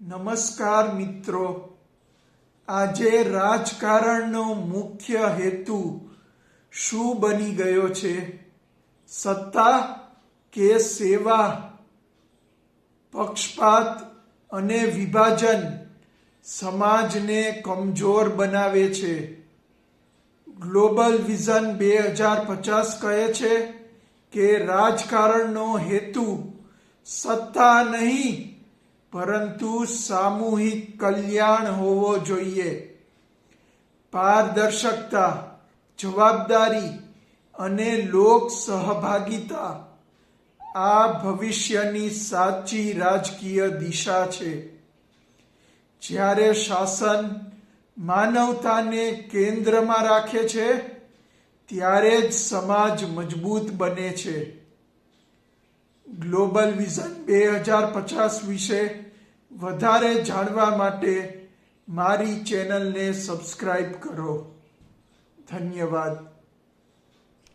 નમસ્કાર મિત્રો, આજે રાજકારણનો મુખ્ય હેતુ શું બની ગયો છે? સત્તા કે સેવા? પક્ષપાત અને વિભાજન સમાજને કમજોર બનાવે છે. ગ્લોબલ વિઝન 2050 કહે છે કે રાજકારણનો હેતુ સત્તા નહીં પરંતુ સામૂહિક કલ્યાણ હોવો જોઈએ. પારદર્શકતા, જવાબદારી અને લોક સહભાગિતા આ ભવિષ્યની સાચી રાજકીય દિશા છે. જ્યારે શાસન માનવતાને કેન્દ્રમાં રાખે છે, ત્યારે જ સમાજ મજબૂત બને છે. ગ્લોબલ વિઝન 2050 વિશે વધારે જાણવા માટે મારી ચેનલને સબસ્ક્રાઇબ કરો. ધન્યવાદ.